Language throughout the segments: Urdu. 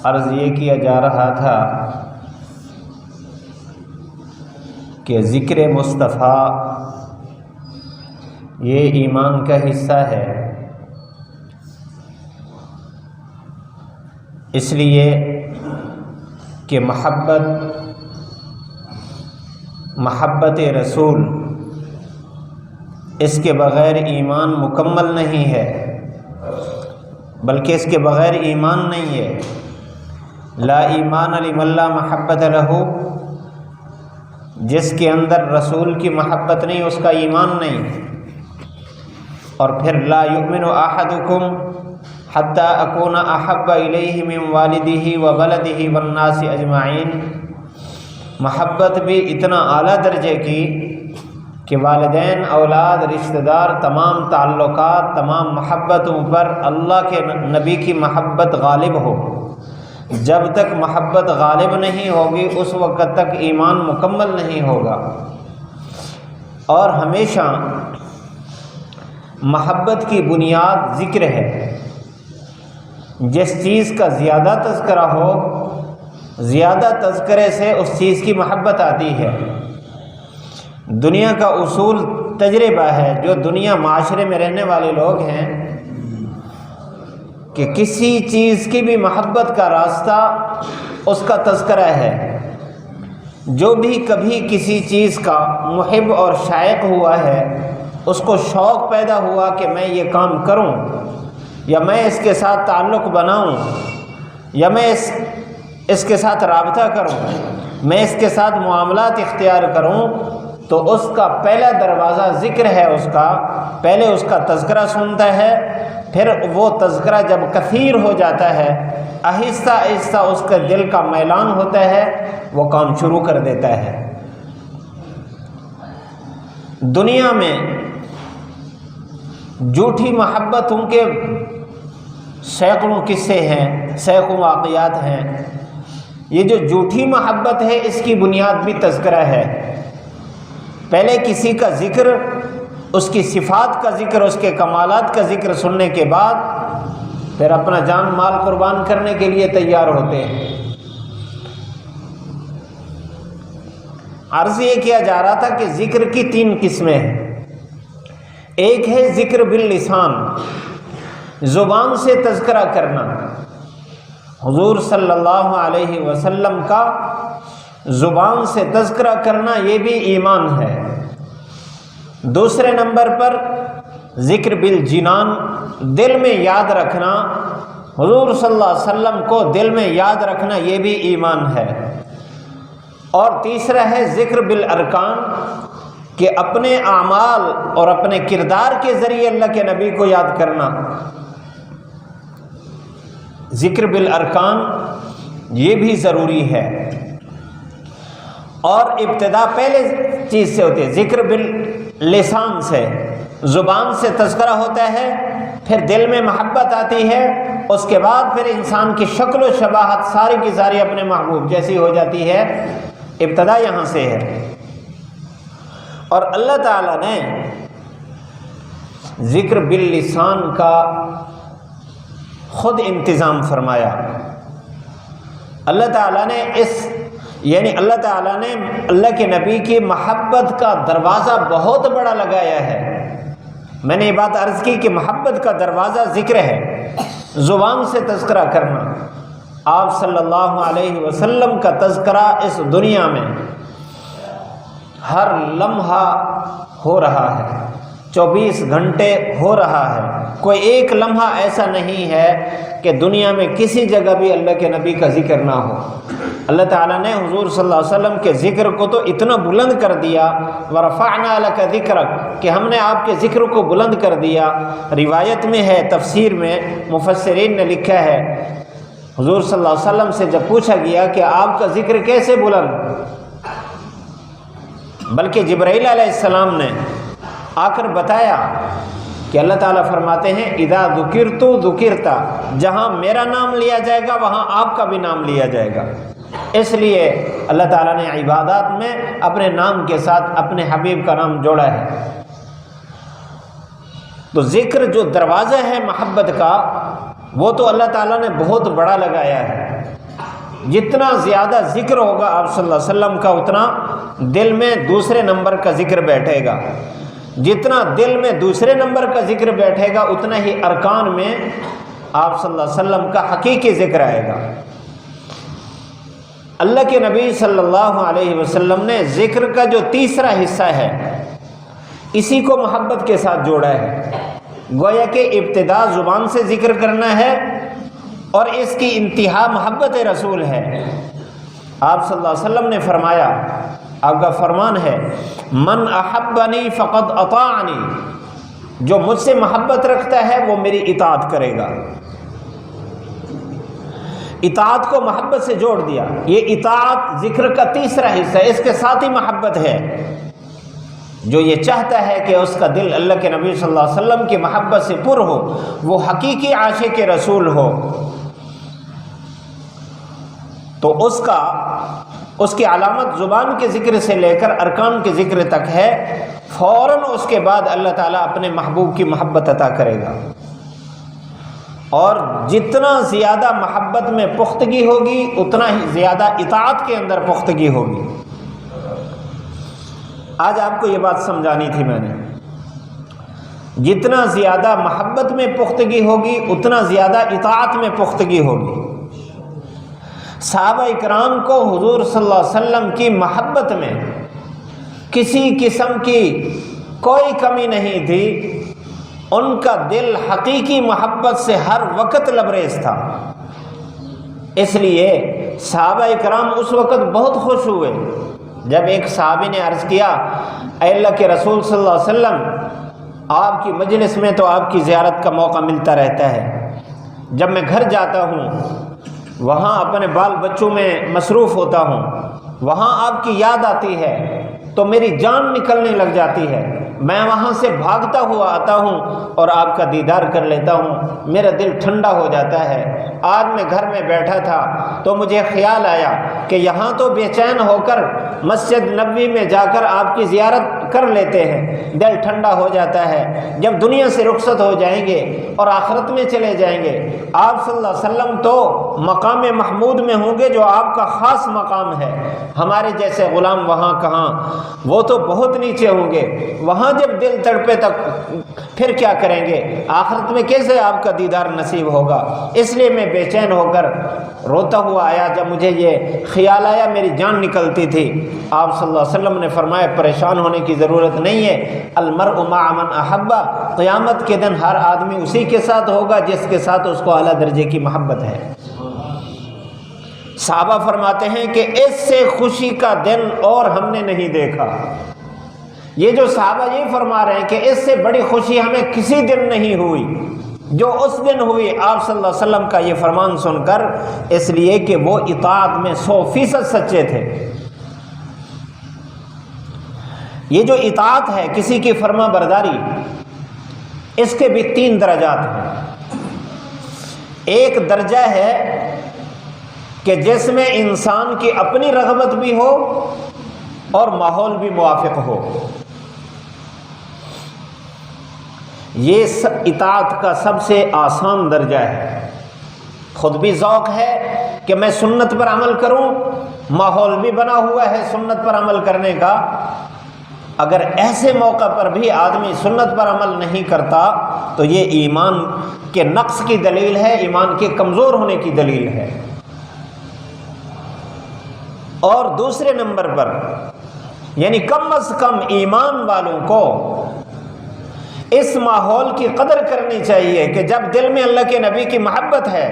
عرض یہ کیا جا رہا تھا کہ ذکر مصطفیٰ یہ ایمان کا حصہ ہے، اس لیے کہ محبت رسول اس کے بغیر ایمان مکمل نہیں ہے، بلکہ اس کے بغیر ایمان نہیں ہے۔ لا ایمان لمن لا محبت لہ، جس کے اندر رسول کی محبت نہیں اس کا ایمان نہیں۔ اور پھر لا یؤمن احدکم حتی اکون احب الیہ من والدہ وولدہ والناس اجمعین، محبت بھی اتنا اعلیٰ درجے کی کہ والدین، اولاد، رشتہ دار، تمام تعلقات، تمام محبتوں پر اللہ کے نبی کی محبت غالب ہو۔ جب تک محبت غالب نہیں ہوگی اس وقت تک ایمان مکمل نہیں ہوگا۔ اور ہمیشہ محبت کی بنیاد ذکر ہے۔ جس چیز کا زیادہ تذکرہ ہو، زیادہ تذکرے سے اس چیز کی محبت آتی ہے۔ دنیا کا اصول تجربہ ہے، جو دنیا معاشرے میں رہنے والے لوگ ہیں، کہ کسی چیز کی بھی محبت کا راستہ اس کا تذکرہ ہے۔ جو بھی کبھی کسی چیز کا محب اور شائق ہوا ہے، اس کو شوق پیدا ہوا کہ میں یہ کام کروں، یا میں اس کے ساتھ تعلق بناؤں، یا میں اس کے ساتھ رابطہ کروں، میں اس کے ساتھ معاملات اختیار کروں، تو اس کا پہلا دروازہ ذکر ہے۔ اس کا پہلے اس کا تذکرہ سنتا ہے، پھر وہ تذکرہ جب کثیر ہو جاتا ہے، آہستہ آہستہ اس کے دل کا میلان ہوتا ہے، وہ کام شروع کر دیتا ہے۔ دنیا میں جھوٹی محبتوں کے سینکڑوں قصے ہیں، سینکڑوں واقعات ہیں۔ یہ جو جھوٹی محبت ہے اس کی بنیاد بھی تذکرہ ہے۔ پہلے کسی کا ذکر، اس کی صفات کا ذکر، اس کے کمالات کا ذکر سننے کے بعد پھر اپنا جان مال قربان کرنے کے لیے تیار ہوتے ہیں۔ عرض یہ کیا جا رہا تھا کہ ذکر کی 3 قسمیں ہیں۔ ایک ہے ذکر باللسان، زبان سے تذکرہ کرنا۔ حضور صلی اللہ علیہ وسلم کا زبان سے تذکرہ کرنا یہ بھی ایمان ہے۔ دوسرے نمبر پر ذکر بالجنان، دل میں یاد رکھنا، حضور صلی اللہ علیہ وسلم کو دل میں یاد رکھنا یہ بھی ایمان ہے۔ اور تیسرا ہے ذکر بالارکان، کہ اپنے اعمال اور اپنے کردار کے ذریعے اللہ کے نبی کو یاد کرنا۔ ذکر بالارکان یہ بھی ضروری ہے۔ اور ابتدا پہلے چیز سے ہوتی ہے، ذکر باللسان سے، زبان سے تذکرہ ہوتا ہے، پھر دل میں محبت آتی ہے، اس کے بعد پھر انسان کی شکل و شباہت ساری کی ساری اپنے محبوب جیسی ہو جاتی ہے۔ ابتدا یہاں سے ہے۔ اور اللہ تعالیٰ نے ذکر باللسان کا خود انتظام فرمایا۔ اللہ تعالیٰ نے اللہ تعالیٰ نے اللہ کے نبی کی محبت کا دروازہ بہت بڑا لگایا ہے۔ میں نے یہ بات عرض کی کہ محبت کا دروازہ ذکر ہے، زبان سے تذکرہ کرنا۔ آپ صلی اللہ علیہ وسلم کا تذکرہ اس دنیا میں ہر لمحہ ہو رہا ہے، 24 گھنٹے ہو رہا ہے۔ کوئی ایک لمحہ ایسا نہیں ہے کہ دنیا میں کسی جگہ بھی اللہ کے نبی کا ذکر نہ ہو۔ اللہ تعالیٰ نے حضور صلی اللہ علیہ وسلم کے ذکر کو تو اتنا بلند کر دیا، وَرَفَعْنَا لَكَ ذِكْرَكَ، کہ ہم نے آپ کے ذکر کو بلند کر دیا۔ روایت میں ہے، تفسیر میں مفسرین نے لکھا ہے، حضور صلی اللہ علیہ وسلم سے جب پوچھا گیا کہ آپ کا ذکر کیسے بلند، بلکہ جبرائیل علیہ السلام نے آ کر بتایا کہ اللہ تعالیٰ فرماتے ہیں اذا ذکرت ذکرت، جہاں میرا نام لیا جائے گا وہاں آپ کا بھی نام لیا جائے گا۔ اس لیے اللہ تعالیٰ نے عبادات میں اپنے نام کے ساتھ اپنے حبیب کا نام جوڑا ہے۔ تو ذکر جو دروازہ ہے محبت کا، وہ تو اللہ تعالیٰ نے بہت بڑا لگایا ہے۔ جتنا زیادہ ذکر ہوگا آپ صلی اللہ علیہ وسلم کا اتنا دل میں دوسرے نمبر کا ذکر بیٹھے گا، جتنا دل میں دوسرے نمبر کا ذکر بیٹھے گا اتنا ہی ارکان میں آپ صلی اللہ علیہ وسلم کا حقیقی ذکر آئے گا۔ اللہ کے نبی صلی اللہ علیہ وسلم نے ذکر کا جو تیسرا حصہ ہے اسی کو محبت کے ساتھ جوڑا ہے، گویا کہ ابتدا زبان سے ذکر کرنا ہے اور اس کی انتہا محبت رسول ہے۔ آپ صلی اللہ علیہ وسلم نے فرمایا، آپ کا فرمان ہے، من احبنی فقد اطاعنی، جو مجھ سے محبت رکھتا ہے وہ میری اطاعت کرے گا۔ اطاعت کو محبت سے جوڑ دیا، یہ اطاعت ذکر کا تیسرا حصہ ہے، اس کے ساتھ ہی محبت ہے۔ جو یہ چاہتا ہے کہ اس کا دل اللہ کے نبی صلی اللہ علیہ وسلم کی محبت سے پر ہو، وہ حقیقی عاشق رسول ہو، تو اس کی علامت زبان کے ذکر سے لے کر ارکان کے ذکر تک ہے، فوراً اس کے بعد اللہ تعالیٰ اپنے محبوب کی محبت عطا کرے گا۔ اور جتنا زیادہ محبت میں پختگی ہوگی اتنا ہی زیادہ اطاعت کے اندر پختگی ہوگی۔ آج آپ کو یہ بات سمجھانی تھی میں نے، جتنا زیادہ محبت میں پختگی ہوگی اتنا زیادہ اطاعت میں پختگی ہوگی۔ صحابہ اکرام کو حضور صلی اللہ علیہ وسلم کی محبت میں کسی قسم کی کوئی کمی نہیں تھی، ان کا دل حقیقی محبت سے ہر وقت لبریز تھا۔ اس لیے صحابہ اکرام اس وقت بہت خوش ہوئے جب ایک صحابی نے عرض کیا، اے اللہ کے رسول صلی اللہ علیہ وسلم، آپ کی مجلس میں تو آپ کی زیارت کا موقع ملتا رہتا ہے، جب میں گھر جاتا ہوں وہاں اپنے بال بچوں میں مصروف ہوتا ہوں، وہاں آپ کی یاد آتی ہے تو میری جان نکلنے لگ جاتی ہے، میں وہاں سے بھاگتا ہوا آتا ہوں اور آپ کا دیدار کر لیتا ہوں، میرا دل ٹھنڈا ہو جاتا ہے۔ آج میں گھر میں بیٹھا تھا تو مجھے خیال آیا کہ یہاں تو بے چین ہو کر مسجد نبوی میں جا کر آپ کی زیارت کر لیتے ہیں، دل ٹھنڈا ہو جاتا ہے۔ جب دنیا سے رخصت ہو جائیں گے اور آخرت میں چلے جائیں گے، آپ صلی اللہ علیہ وسلم تو مقام محمود میں ہوں گے جو آپ کا خاص مقام ہے، ہمارے جیسے غلام وہاں کہاں، وہ تو بہت نیچے ہوں گے، وہاں جب دل تڑپے تک پھر کیا کریں گے، آخرت میں کیسے آپ کا دیدار نصیب ہوگا۔ اس لیے میں بے چین ہو کر روتا ہوا آیا، جب مجھے یہ خیال آیا میری جان نکلتی تھی۔ آپ صلی اللہ علیہ وسلم نے فرمایا پریشان ہونے کی ضرورت نہیں ہے، المرء مع من احبہ، قیامت کے دن ہر آدمی اسی کے ساتھ ہوگا جس کے ساتھ اس کو اعلیٰ درجے کی محبت ہے۔ صحابہ فرماتے ہیں کہ اس سے خوشی کا دن اور ہم نے نہیں دیکھا۔ یہ جو صحابہ یہ فرما رہے ہیں کہ اس سے بڑی خوشی ہمیں کسی دن نہیں ہوئی جو اس دن ہوئی آپ صلی اللہ علیہ وسلم کا یہ فرمان سن کر، اس لیے کہ وہ اطاعت میں 100% سچے تھے۔ یہ جو اطاعت ہے کسی کی فرما برداری، اس کے بھی 3 درجات ہیں۔ ایک درجہ ہے کہ جس میں انسان کی اپنی رغبت بھی ہو اور ماحول بھی موافق ہو، یہ اطاعت کا سب سے آسان درجہ ہے۔ خود بھی ذوق ہے کہ میں سنت پر عمل کروں، ماحول بھی بنا ہوا ہے سنت پر عمل کرنے کا۔ اگر ایسے موقع پر بھی آدمی سنت پر عمل نہیں کرتا تو یہ ایمان کے نقص کی دلیل ہے، ایمان کے کمزور ہونے کی دلیل ہے۔ اور دوسرے نمبر پر یعنی کم از کم ایمان والوں کو اس ماحول کی قدر کرنی چاہیے کہ جب دل میں اللہ کے نبی کی محبت ہے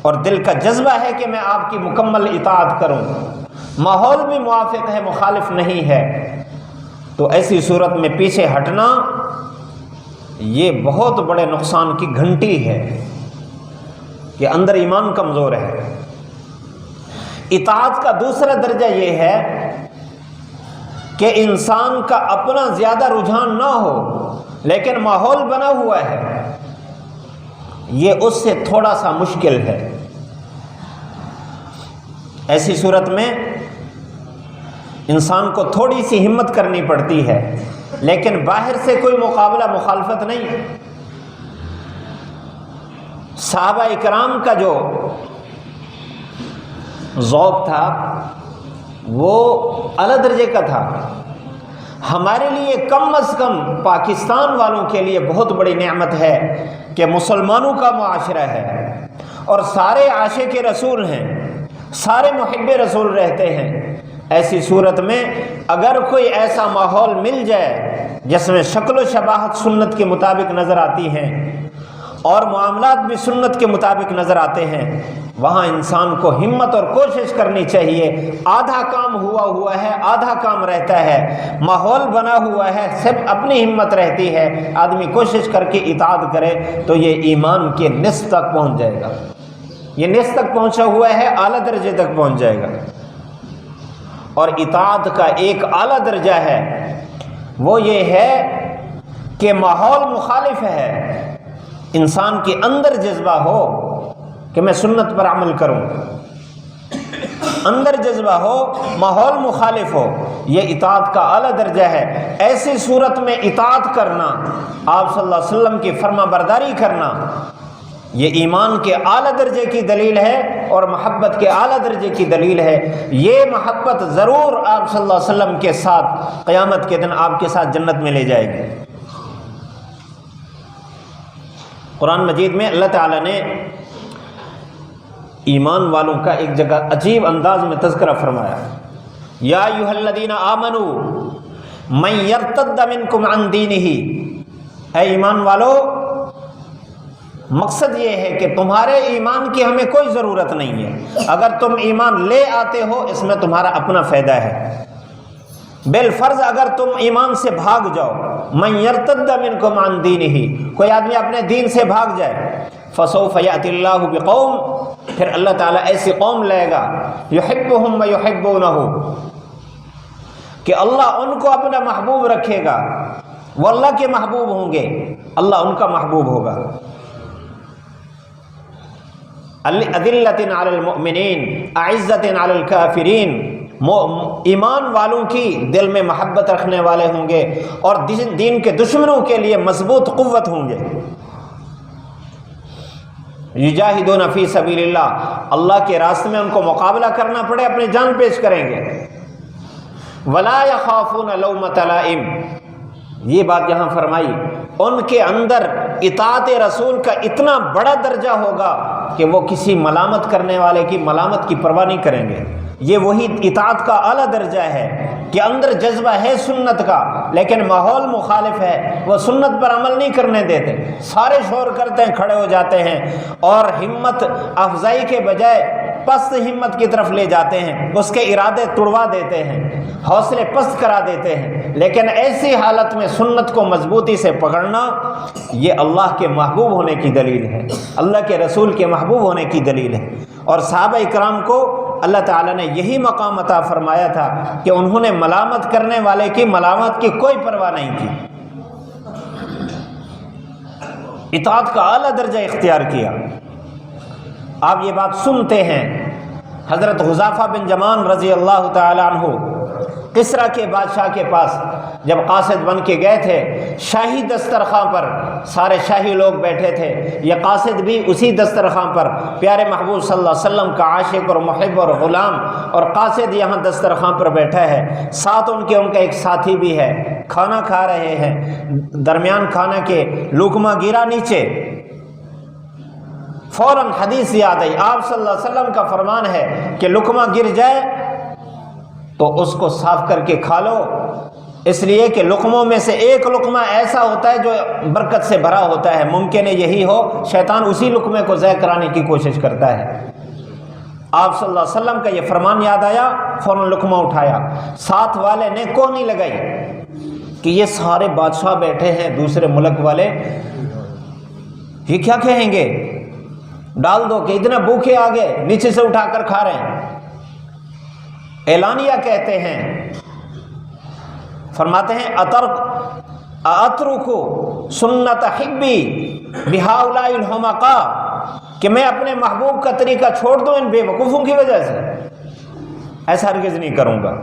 اور دل کا جذبہ ہے کہ میں آپ کی مکمل اطاعت کروں، ماحول بھی موافق ہے، مخالف نہیں ہے، تو ایسی صورت میں پیچھے ہٹنا یہ بہت بڑے نقصان کی گھنٹی ہے کہ اندر ایمان کمزور ہے۔ اطاعت کا دوسرا درجہ یہ ہے کہ انسان کا اپنا زیادہ رجحان نہ ہو لیکن ماحول بنا ہوا ہے، یہ اس سے تھوڑا سا مشکل ہے۔ ایسی صورت میں انسان کو تھوڑی سی ہمت کرنی پڑتی ہے، لیکن باہر سے کوئی مقابلہ مخالفت نہیں۔ صحابہ اکرام کا جو ذوق تھا وہ اعلیٰ درجے کا تھا۔ ہمارے لیے کم از کم پاکستان والوں کے لیے بہت بڑی نعمت ہے کہ مسلمانوں کا معاشرہ ہے اور سارے عاشق رسول ہیں، سارے محب رسول رہتے ہیں۔ ایسی صورت میں اگر کوئی ایسا ماحول مل جائے جس میں شکل و شباہت سنت کے مطابق نظر آتی ہیں اور معاملات بھی سنت کے مطابق نظر آتے ہیں، وہاں انسان کو ہمت اور کوشش کرنی چاہیے۔ آدھا کام ہوا ہے، آدھا کام رہتا ہے، ماحول بنا ہوا ہے، صرف اپنی ہمت رہتی ہے، آدمی کوشش کر کے اطاعت کرے تو یہ ایمان کے نصف تک پہنچ جائے گا۔ یہ نصف تک پہنچا ہوا ہے، اعلیٰ درجے تک پہنچ جائے گا۔ اور اطاعت کا ایک اعلیٰ درجہ ہے، وہ یہ ہے کہ ماحول مخالف ہے، انسان کے اندر جذبہ ہو کہ میں سنت پر عمل کروں، اندر جذبہ ہو، ماحول مخالف ہو، یہ اطاعت کا اعلیٰ درجہ ہے۔ ایسی صورت میں اطاعت کرنا، آپ صلی اللہ علیہ وسلم کی فرما برداری کرنا، یہ ایمان کے اعلیٰ درجے کی دلیل ہے اور محبت کے اعلیٰ درجے کی دلیل ہے۔ یہ محبت ضرور آپ صلی اللہ علیہ وسلم کے ساتھ قیامت کے دن آپ کے ساتھ جنت میں لے جائے گی۔ قرآن مجید میں اللہ تعالیٰ نے ایمان والوں کا ایک جگہ عجیب انداز میں تذکرہ فرمایا، یا ایھا الذین آمنوا من یرتد منکم عن دینہ، اے ایمان والو، مقصد یہ ہے کہ تمہارے ایمان کی ہمیں کوئی ضرورت نہیں ہے، اگر تم ایمان لے آتے ہو اس میں تمہارا اپنا فائدہ ہے، بالفرض اگر تم ایمان سے بھاگ جاؤ، من یرتد منکم عن دینہ، کوئی آدمی اپنے دین سے بھاگ جائے، فسوف یأتی اللہ بقوم، پھر اللہ تعالیٰ ایسی قوم لائے گا، یحبہم ویحبونہ، کہ اللہ ان کو اپنا محبوب رکھے گا، وہ اللہ کے محبوب ہوں گے، اللہ ان کا محبوب ہوگا۔ اذلۃ علی المؤمنین اعزۃ علی الکافرین، ایمان والوں کی دل میں محبت رکھنے والے ہوں گے اور دین کے دشمنوں کے لیے مضبوط قوت ہوں گے۔ یجاہدون فی سبیل اللہ، اللہ کے راستے میں ان کو مقابلہ کرنا پڑے اپنی جان پیش کریں گے۔ ولا یخافون لومۃ لائم، یہ بات یہاں فرمائی، ان کے اندر اطاعت رسول کا اتنا بڑا درجہ ہوگا کہ وہ کسی ملامت کرنے والے کی ملامت کی پرواہ نہیں کریں گے۔ یہ وہی اطاعت کا اعلیٰ درجہ ہے کہ اندر جذبہ ہے سنت کا لیکن ماحول مخالف ہے، وہ سنت پر عمل نہیں کرنے دیتے، سارے شور کرتے ہیں، کھڑے ہو جاتے ہیں اور ہمت افزائی کے بجائے پست ہمت کی طرف لے جاتے ہیں، اس کے ارادے توڑوا دیتے ہیں، حوصلے پست کرا دیتے ہیں۔ لیکن ایسی حالت میں سنت کو مضبوطی سے پکڑنا یہ اللہ کے محبوب ہونے کی دلیل ہے، اللہ کے رسول کے محبوب ہونے کی دلیل ہے۔ اور صحابہ اکرام کو اللہ تعالیٰ نے یہی مقام عطا فرمایا تھا کہ انہوں نے ملامت کرنے والے کی ملامت کی کوئی پرواہ نہیں کی، اطاعت کا اعلیٰ درجہ اختیار کیا۔ آپ یہ بات سنتے ہیں، حضرت حذیفہ بن یمان رضی اللہ تعالی عنہ کسریٰ کے بادشاہ کے پاس جب قاصد بن کے گئے تھے، شاہی دسترخوان پر سارے شاہی لوگ بیٹھے تھے، یہ قاصد بھی اسی دسترخوان پر پیارے محبوب صلی اللہ علیہ وسلم کا عاشق اور محب اور غلام، اور قاصد یہاں دسترخوان پر بیٹھا ہے، ساتھ ان کا ایک ساتھی بھی ہے، کھانا کھا رہے ہیں، درمیان کھانا کے لقمہ گرا نیچے، فوراً حدیث یاد آئی، آپ صلی اللہ علیہ وسلم کا فرمان ہے کہ لقمہ گر جائے تو اس کو صاف کر کے کھا لو، اس لیے کہ لقموں میں سے ایک لقمہ ایسا ہوتا ہے جو برکت سے بھرا ہوتا ہے، ممکن ہے یہی ہو، شیطان اسی لقمے کو ضائع کرانے کی کوشش کرتا ہے۔ آپ صلی اللہ علیہ وسلم کا یہ فرمان یاد آیا، فوراً لقمہ اٹھایا، ساتھ والے نے کونی لگائی کہ یہ سارے بادشاہ بیٹھے ہیں دوسرے ملک والے، یہ کیا کہیں گے، ڈال دو کہ اتنے بھوکے آ گئے نیچے سے اٹھا کر کھا رہے ہیں۔ اعلانیہ کہتے ہیں، فرماتے ہیں اترکو سنت حبی بہؤلاء الحمقاء، کہ میں اپنے محبوب کا طریقہ چھوڑ دوں ان بے وقوفوں کی وجہ سے، ایسا ہرگز نہیں کروں گا۔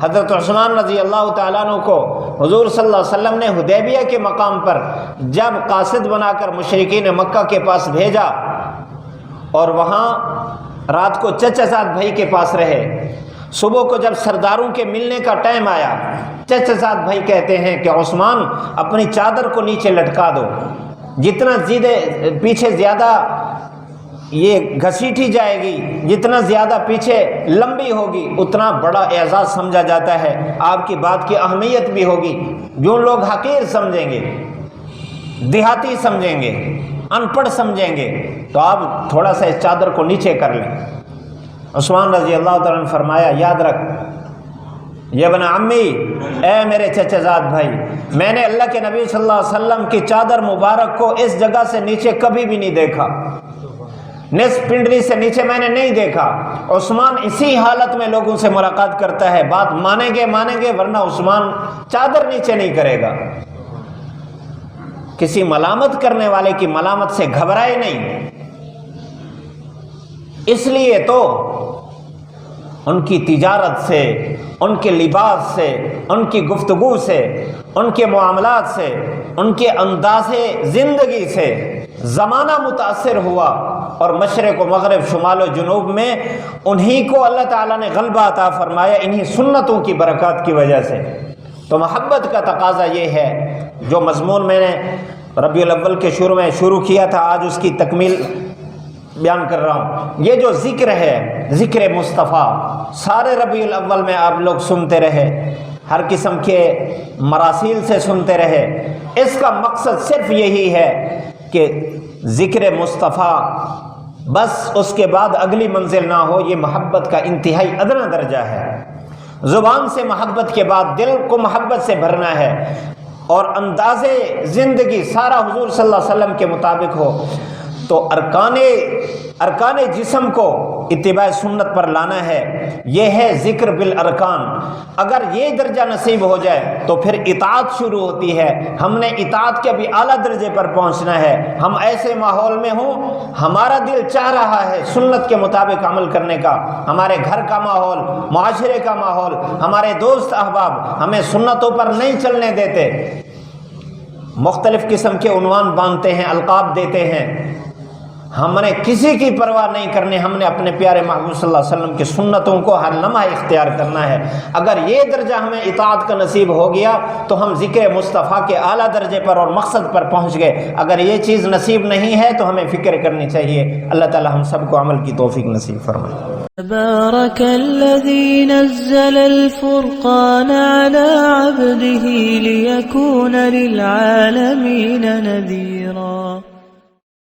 حضرت عثمان رضی اللہ تعالیٰ عنہ کو حضور صلی اللہ علیہ وسلم نے حدیبیہ کے مقام پر جب قاصد بنا کر مشرکین مکہ کے پاس بھیجا اور وہاں رات کو چچا زاد بھائی کے پاس رہے، صبح کو جب سرداروں کے ملنے کا ٹائم آیا، چچا زاد بھائی کہتے ہیں کہ عثمان اپنی چادر کو نیچے لٹکا دو، جتنا پیچھے زیادہ یہ گھسیٹی جائے گی، جتنا زیادہ پیچھے لمبی ہوگی اتنا بڑا اعزاز سمجھا جاتا ہے، آپ کی بات کی اہمیت بھی ہوگی۔ جو لوگ حقیر سمجھیں گے، دیہاتی سمجھیں گے، ان پڑھ سمجھیں گے، تو آپ تھوڑا سا اس چادر کو نیچے کر لیں۔ عثمان رضی اللہ تعالیٰ نے فرمایا، یاد رکھ یہ ابن عمی، اے میرے چچا زاد بھائی، میں نے اللہ کے نبی صلی اللہ علیہ وسلم کی چادر مبارک کو اس جگہ سے نیچے کبھی بھی نہیں دیکھا، نصف پنڈلی سے نیچے میں نے نہیں دیکھا۔ عثمان اسی حالت میں لوگوں سے ملاقات کرتا ہے، بات مانیں گے ورنہ عثمان چادر نیچے نہیں کرے گا۔ کسی ملامت کرنے والے کی ملامت سے گھبرائے نہیں، اس لیے تو ان کی تجارت سے، ان کے لباس سے، ان کی گفتگو سے، ان کے معاملات سے، ان کے انداز زندگی سے زمانہ متاثر ہوا، اور مشرق و مغرب، شمال و جنوب میں انہی کو اللہ تعالیٰ نے غلبہ عطا فرمایا، انہی سنتوں کی برکات کی وجہ سے۔ تو محبت کا تقاضا یہ ہے، جو مضمون میں نے ربیع الاول کے شروع میں شروع کیا تھا، آج اس کی تکمیل بیان کر رہا ہوں۔ یہ جو ذکر ہے، ذکر مصطفیٰ، سارے ربیع الاول میں آپ لوگ سنتے رہے، ہر قسم کے مراسیل سے سنتے رہے، اس کا مقصد صرف یہی ہے کہ ذکر مصطفیٰ بس، اس کے بعد اگلی منزل نہ ہو۔ یہ محبت کا انتہائی ادنیٰ درجہ ہے۔ زبان سے محبت کے بعد دل کو محبت سے بھرنا ہے، اور انداز زندگی سارا حضور صلی اللہ علیہ وسلم کے مطابق ہو، تو ارکان جسم کو اتباع سنت پر لانا ہے۔ یہ ہے ذکر بالارکان۔ اگر یہ درجہ نصیب ہو جائے تو پھر اطاعت شروع ہوتی ہے۔ ہم نے اطاعت کے بھی اعلیٰ درجے پر پہنچنا ہے۔ ہم ایسے ماحول میں ہوں، ہمارا دل چاہ رہا ہے سنت کے مطابق عمل کرنے کا، ہمارے گھر کا ماحول، معاشرے کا ماحول، ہمارے دوست احباب ہمیں سنتوں پر نہیں چلنے دیتے، مختلف قسم کے عنوان باندھتے ہیں، القاب دیتے ہیں۔ ہم نے کسی کی پرواہ نہیں کرنی، ہم نے اپنے پیارے محبوب صلی اللہ علیہ وسلم کی سنتوں کو ہر لمحہ اختیار کرنا ہے۔ اگر یہ درجہ ہمیں اطاعت کا نصیب ہو گیا تو ہم ذکر مصطفیٰ کے اعلیٰ درجے پر اور مقصد پر پہنچ گئے۔ اگر یہ چیز نصیب نہیں ہے تو ہمیں فکر کرنی چاہیے۔ اللہ تعالی ہم سب کو عمل کی توفیق نصیب فرمائے۔ تبارك الذي نزل الفرقان على عبده ليكون للعالمين نذيرا۔